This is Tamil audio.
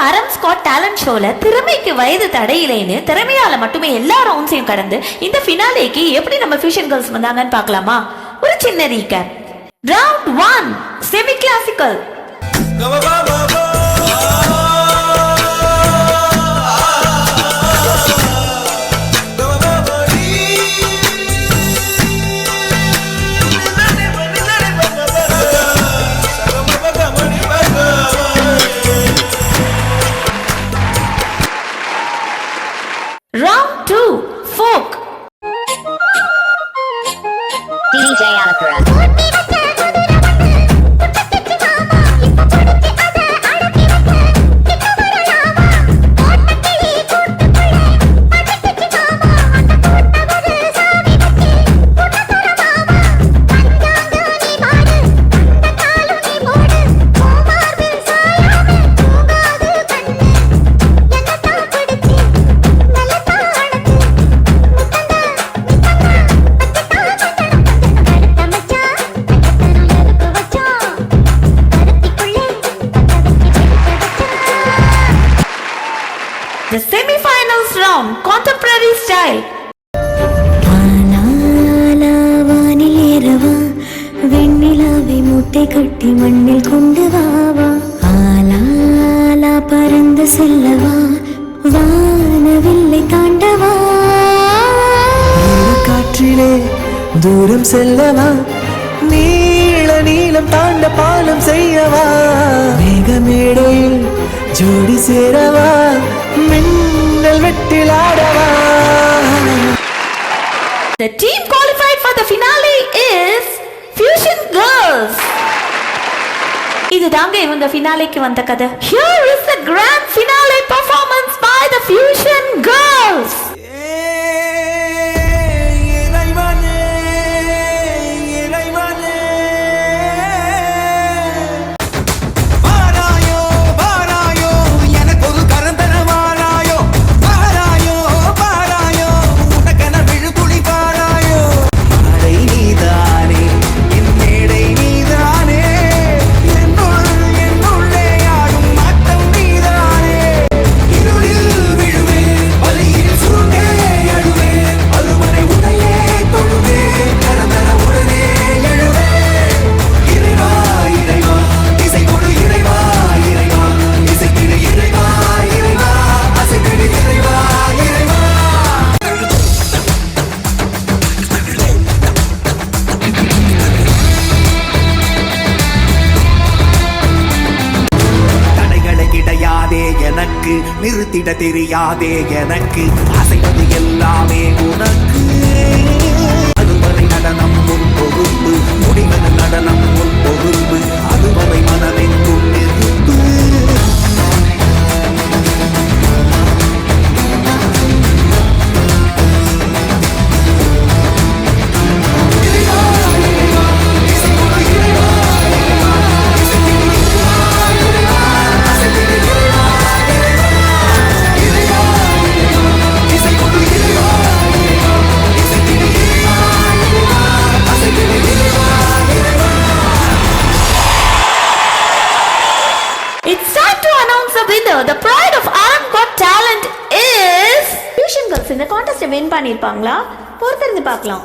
ஆரம்ஸ் காட் டேலண்ட் ஷோல திறமைக்கு வயது தடையிலேன்னு திறமையால மட்டுமே எல்லா ரவுண்ட்ஸையும் கடந்து இந்த ஃபினாலேக்கு எப்படி நம்ம ஃபியூஷன் கேர்ள்ஸ் வந்தாங்கன்னு பார்க்கலாமா? ஒரு சின்ன recap. Round 1 semi classical. Round 2 folk. DJ Alakura. The semi-finals round, contemporary style. வெண்ணிலாவை மூட்டை கட்டி மண்ணில் கொண்டு வாவா, ஆலாலா பறந்து செல்லவா, வானவில்லை தாண்டவா, காற்றிலே தூரம் செல்லவா, நீள நீளம் தாண்ட பாலம் செய்யவா, மேகமேடையில் ஜோடி சேரவா, மின்னல் வெட்டில் ஆடவா. The team qualified for the finale is Fusion Girls. இது தாங்க இவங்க ஃபினாலேக்கு வந்த கதை. Here is the grand finale performance by the Fusion Girls. நிறுத்திட தெரியாதே எனக்கு, அசைவது எல்லாமே உனக்கு. அதுவரை நடனம் முன் பொறுப்பு, முடிவது நடனம் முன் பொறுப்பு, அதுவரை மனமெங்கும் நெருப்பு. It's time to announce the winner. The pride of Aram Got Talent is Fusion Girls. இந்த கான்டெஸ்ட் வின் பண்ணிருப்பாங்களா? பொறுத்திருந்து பார்க்கலாம்.